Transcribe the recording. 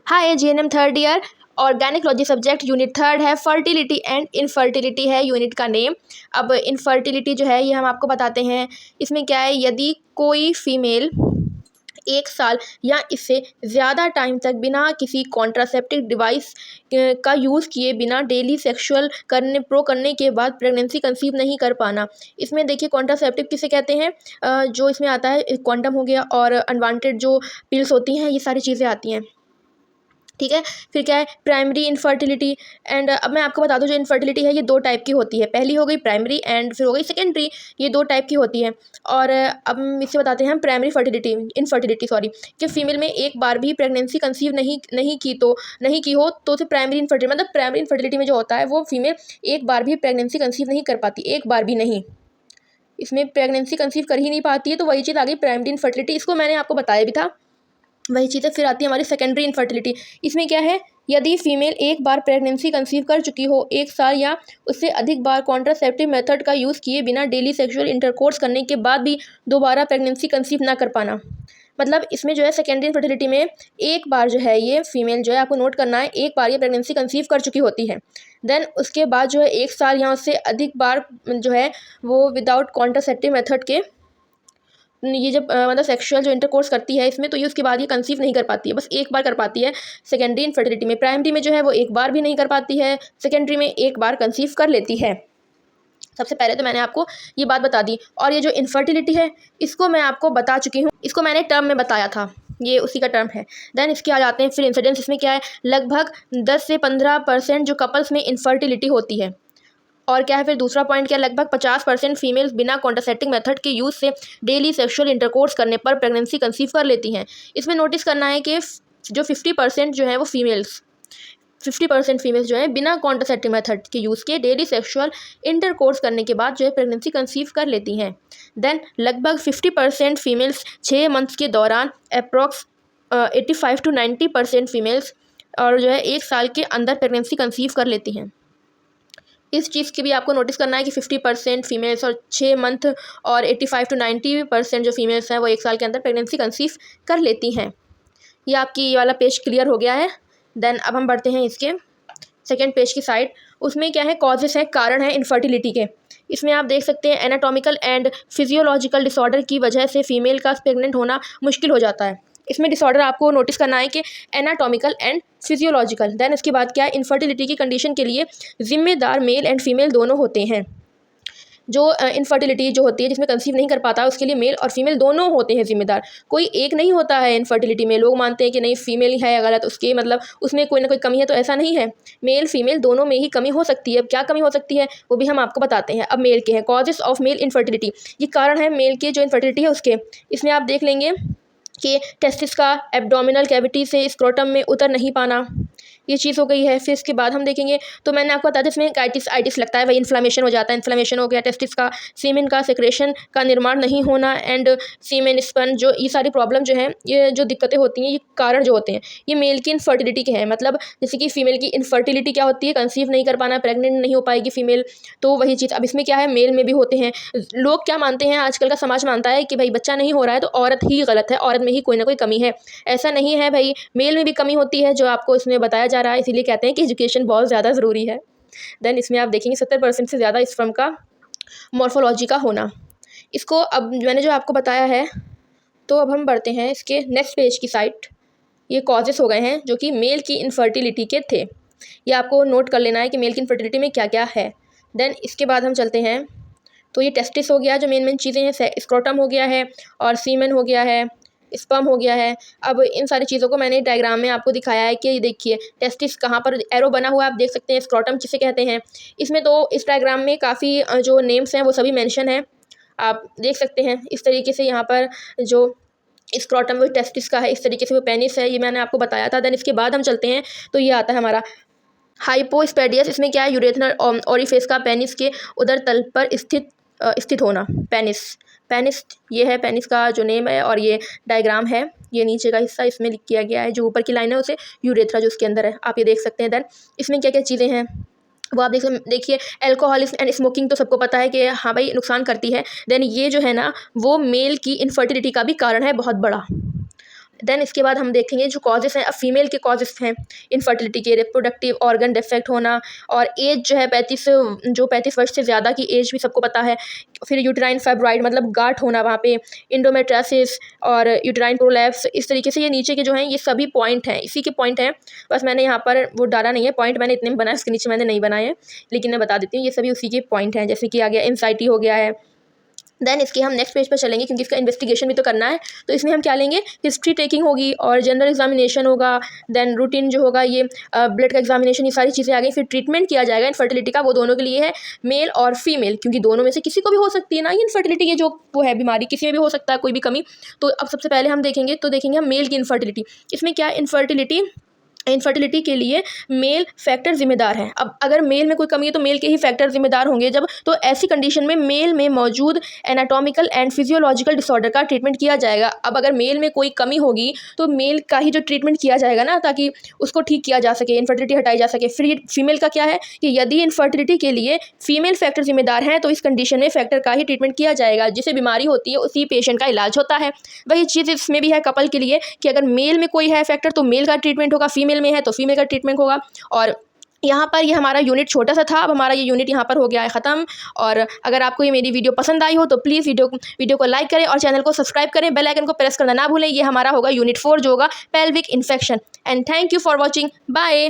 हाय GNM third year gynaecology subject unit third है, fertility and infertility है unit का name. अब इनफर्टिलिटी जो है ये हम आपको बताते हैं। इसमें क्या है, यदि कोई फीमेल 1 साल या इससे ज़्यादा टाइम तक बिना किसी कॉन्ट्रासेप्टिव डिवाइस का यूज़ किए बिना डेली सेक्सुअल करने के बाद प्रेगनेंसी कंसीव नहीं कर पाना। इसमें देखिए कॉन्ट्रासेप्टिव किसे कहते हैं, जो इसमें आता है कॉन्डम हो गया और अनवांटेड जो पिल्स होती हैं, ये सारी चीज़ें आती हैं। ठीक है, फिर क्या है प्राइमरी इनफर्टिलिटी। एंड अब मैं आपको बता दूं, जो इनफर्टिलिटी है ये 2 टाइप की होती है। पहली हो गई प्राइमरी एंड फिर हो गई सेकेंडरी। ये 2 टाइप की होती है। और अब हम इससे बताते हैं प्राइमरी इनफर्टिलिटी कि फीमेल में एक बार भी प्रेगनेंसी कंसीव नहीं की हो तो उसे प्राइमरी इनफर्टिलिटी, मतलब प्राइमरी इनफर्टिलिटी में जो होता है वो फीमेल एक बार भी प्रेगनेंसी कंसीव नहीं कर पाती, एक बार भी नहीं, इसमें प्रेगनेंसी कंसीव कर ही नहीं पाती है। तो वही चीज़ आ गई प्राइमरी इनफर्टिलिटी, इसको मैंने आपको बताया भी था। वही चीज़ें फिर आती है हमारी सेकेंडरी इनफर्टिलिटी। इसमें क्या है, यदि फीमेल एक बार प्रेगनेंसी कंसीव कर चुकी हो, 1 साल या उससे अधिक बार कॉन्ट्रासेप्टिव मेथड का यूज़ किए बिना डेली सेक्सुअल इंटरकोर्स करने के बाद भी दोबारा प्रेगनेंसी कंसीव ना कर पाना। मतलब इसमें जो है सेकेंडरी इनफर्टिलिटी में एक बार जो है ये फीमेल जो है, आपको नोट करना है, एक बार ये प्रेगनेंसी कंसीव कर चुकी होती है। देन उसके बाद जो है 1 साल या उससे अधिक बार जो है वो विदाउट कॉन्ट्रासेप्टिव मेथड के ये जब मतलब सेक्सुअल जो इंटरकोर्स करती है इसमें, तो ये उसके बाद ये कंसीव नहीं कर पाती है, बस एक बार कर पाती है सेकेंडरी इनफर्टिलिटी में। प्राइमरी में जो है वो एक बार भी नहीं कर पाती है, सेकेंडरी में एक बार कंसीव कर लेती है। सबसे पहले तो मैंने आपको ये बात बता दी। और ये जो इनफर्टिलिटी है इसको मैं आपको बता चुकी हूँ, इसको मैंने टर्म में बताया था, ये उसी का टर्म है। देन इसके आ जाते हैं फिर इंसिडेंस। इसमें क्या है, लगभग 10 से 15% जो कपल्स में इनफर्टिलिटी होती है। और क्या है फिर दूसरा पॉइंट, क्या लगभग 50% फीमेल्स बिना कॉन्ट्रासेप्टिव मेथड के यूज़ से डेली सेक्सुअल इंटरकोर्स करने पर प्रेगनेंसी कंसीव कर लेती हैं। इसमें नोटिस करना है कि जो 50% जो है वो 50% फीमेल्स जो है बिना कॉन्ट्रासेप्टिव मेथड के यूज़ के डेली सेक्सुअल इंटरकोर्स करने के बाद जो है प्रेगनेंसी कंसीव कर लेती हैं। देन लगभग 50% फीमेल्स 6 मंथ्स के दौरान अप्रॉक्स 85 to 90% फीमेल्स और जो है 1 साल के अंदर प्रेगनेंसी कंसीव कर लेती हैं। इस चीज़ की भी आपको नोटिस करना है कि 50% फीमेल्स और 6 मंथ और 85 to 90% जो फीमेल्स हैं वो 1 साल के अंदर प्रेगनेंसी कंसीव कर लेती हैं। ये आपकी ये वाला पेज क्लियर हो गया है। देन अब हम बढ़ते हैं इसके सेकेंड पेज की साइड। उसमें क्या है, कॉजेस हैं, कारण हैं इनफर्टिलिटी के। इसमें आप देख सकते हैं एनाटॉमिकल एंड फिजियोलॉजिकल डिसऑर्डर की वजह से फीमेल का प्रेग्नेंट होना मुश्किल हो जाता है। इसमें डिसऑर्डर आपको नोटिस करना है कि एनाटॉमिकल एंड फिजियोलॉजिकल। देन इसके बाद क्या है, इनफर्टिलिटी की कंडीशन के लिए जिम्मेदार मेल एंड फीमेल दोनों होते हैं। जो इनफर्टिलिटी जो होती है जिसमें कंसीव नहीं कर पाता उसके लिए मेल और फीमेल दोनों होते हैं जिम्मेदार, कोई एक नहीं होता है। इनफर्टिलिटी में लोग मानते हैं कि नहीं फीमेल है गलत, उसके मतलब उसमें कोई ना कोई कमी है, तो ऐसा नहीं है। मेल फीमेल दोनों में ही कमी हो सकती है। अब क्या कमी हो सकती है वो भी हम आपको बताते हैं। अब मेल के हैं कॉजेस ऑफ मेल इनफर्टिलिटी, ये कारण है मेल के जो इनफर्टिलिटी है उसके। इसमें आप देख लेंगे कि टेस्टिस का एब्डोमिनल कैविटी से स्क्रोटम में उतर नहीं पाना, ये चीज़ हो गई है। फिर इसके बाद हम देखेंगे तो मैंने आपको बताया इसमें आइटिस लगता है, वही इन्फ्लामेशन हो जाता है। इन्फ्लामेशन हो गया, टेस्टिस का सीमेन का सेक्रेशन का निर्माण नहीं होना एंड सीमेन स्पन, जो ये सारी प्रॉब्लम जो है, ये जो दिक्कतें होती हैं, ये कारण जो होते हैं ये मेल की इनफर्टिलिटी के हैं। मतलब जैसे कि फीमेल की इनफर्टिलिटी क्या होती है, कंसीव नहीं कर पाना, प्रेग्नेंट नहीं हो पाएगी फीमेल, तो वही चीज़। अब इसमें क्या है, मेल में भी होते हैं। लोग क्या मानते हैं, आजकल का समाज मानता है कि भाई बच्चा नहीं हो रहा है तो औरत ही गलत है, औरत में ही कोई ना कोई कमी है। ऐसा नहीं है भाई, मेल में भी कमी होती है जो आपको इसमें बताया जा रहा है। इसीलिए कहते हैं कि एजुकेशन बहुत ज़्यादा ज़रूरी है। देन इसमें आप देखेंगे 70% से ज़्यादा स्पर्म का मॉर्फोलॉजी का होना। इसको अब मैंने जो आपको बताया है, तो अब हम बढ़ते हैं इसके नेक्स्ट पेज की साइड। ये कॉजेस हो गए हैं जो कि मेल की इनफर्टिलिटी के थे, ये आपको नोट कर लेना है कि मेल की इनफर्टिलिटी में क्या क्या है। देन इसके बाद हम चलते हैं, तो ये टेस्टिस हो गया, जो मेन चीज़ें हैं, स्क्रोटम हो गया है और सीमेन हो गया है, स्पर्म हो गया है। अब इन सारी चीज़ों को मैंने डायग्राम में आपको दिखाया है कि देखिए टेस्टिस कहाँ पर एरो बना हुआ है, आप देख सकते हैं। स्क्रोटम किसे कहते हैं, इसमें तो इस डायग्राम में काफ़ी जो नेम्स हैं वो सभी मेंशन हैं, आप देख सकते हैं। इस तरीके से यहाँ पर जो स्क्रोटम वो टेस्टिस का है, इस तरीके से वो पेनिस है, ये मैंने आपको बताया था। देन इसके बाद हम चलते हैं तो ये आता है हमारा हाइपोस्पेडियस। इसमें क्या है, यूरेथ्रल ओरिफिस का पेनिस के उदर तल पर स्थित होना। पेनिस ये है, पेनिस का जो नेम है और ये डायग्राम है, ये नीचे का हिस्सा इसमें लिख किया गया है। जो ऊपर की लाइन है उसे यूरेथ्रा जो उसके अंदर है, आप ये देख सकते हैं। देन इसमें क्या क्या चीज़ें हैं वो आप देखिए एल्कोहल एंड स्मोकिंग तो सबको पता है कि हाँ भाई नुकसान करती है। देन ये जो है ना वो मेल की इनफर्टिलिटी का भी कारण है बहुत बड़ा। देन इसके बाद हम देखेंगे जो कॉजेस हैं, फीमेल के कॉजेस हैं इनफर्टिलिटी के, रिप्रोडक्टिव ऑर्गन डिफेक्ट होना, और एज जो है 35 वर्ष से ज़्यादा की एज भी सबको पता है। फिर यूट्राइन फाइब्रॉइड मतलब गांठ होना वहाँ पे, इंडोमेट्रासिस और यूट्राइन प्रोलैप्स, इस तरीके से ये नीचे के जो हैं ये सभी पॉइंट हैं, इसी के पॉइंट हैं। बस मैंने यहाँ पर वो डाला नहीं है, पॉइंट मैंने इतने में बनाया, इसके नीचे मैंने नहीं बनाए हैं, लेकिन मैं बता देती हूँ ये सभी उसी के पॉइंट हैं। जैसे कि आ गया एंजाइटी हो गया है। देन इसके हम नेक्स्ट पेज पर चलेंगे क्योंकि इसका इन्वेस्टिगेशन भी तो करना है, तो इसमें हम क्या लेंगे, हिस्ट्री टेकिंग होगी और जनरल एग्जामिनेशन होगा। देन रूटीन जो होगा ये ब्लड का एग्जामिनेशन, ये सारी चीज़ें आ गई। फिर ट्रीटमेंट किया जाएगा इनफर्टिलिटी का, वो दोनों के लिए है, मेल और फीमेल, क्योंकि दोनों में से किसी को भी हो सकती है ना ये इनफर्टिलिटी की जो वो है बीमारी, किसी में भी हो सकता है कोई भी कमी। तो अब सबसे पहले हम देखेंगे हम मेल की इनफर्टिलिटी। इसमें क्या इनफर्टिलिटी के लिए मेल फैक्टर जिम्मेदार हैं। अब अगर मेल में कोई कमी है तो मेल के ही फैक्टर जिम्मेदार होंगे जब, तो ऐसी कंडीशन में मेल में मौजूद एनाटॉमिकल एंड फिजियोलॉजिकल डिसऑर्डर का ट्रीटमेंट किया जाएगा। अब अगर मेल में कोई कमी होगी तो मेल का ही जो ट्रीटमेंट किया जाएगा ना, ताकि उसको ठीक किया जा सके, इनफर्टिलिटी हटाई जा सके। फिर फीमेल का क्या है कि यदि इनफर्टिलिटी के लिए फीमेल फैक्टर जिम्मेदार हैं तो इस कंडीशन में फैक्टर का ही ट्रीटमेंट किया जाएगा, जिसे बीमारी होती है उसी पेशेंट का इलाज होता है। वही चीज़ इसमें भी है कपल के लिए कि अगर मेल में कोई है फैक्टर तो मेल का ट्रीटमेंट होगा, फीमेल में है तो फीमेल का ट्रीटमेंट होगा। और यहाँ पर ये हमारा यूनिट छोटा सा था, अब हमारा ये यूनिट यहाँ पर हो गया है ख़त्म। और अगर आपको ये मेरी वीडियो पसंद आई हो तो प्लीज़ वीडियो को लाइक करें और चैनल को सब्सक्राइब करें, बेल आइकन को प्रेस करना ना भूलें। ये हमारा होगा यूनिट 4 जो होगा pelvic infection. And thank you for watching, bye.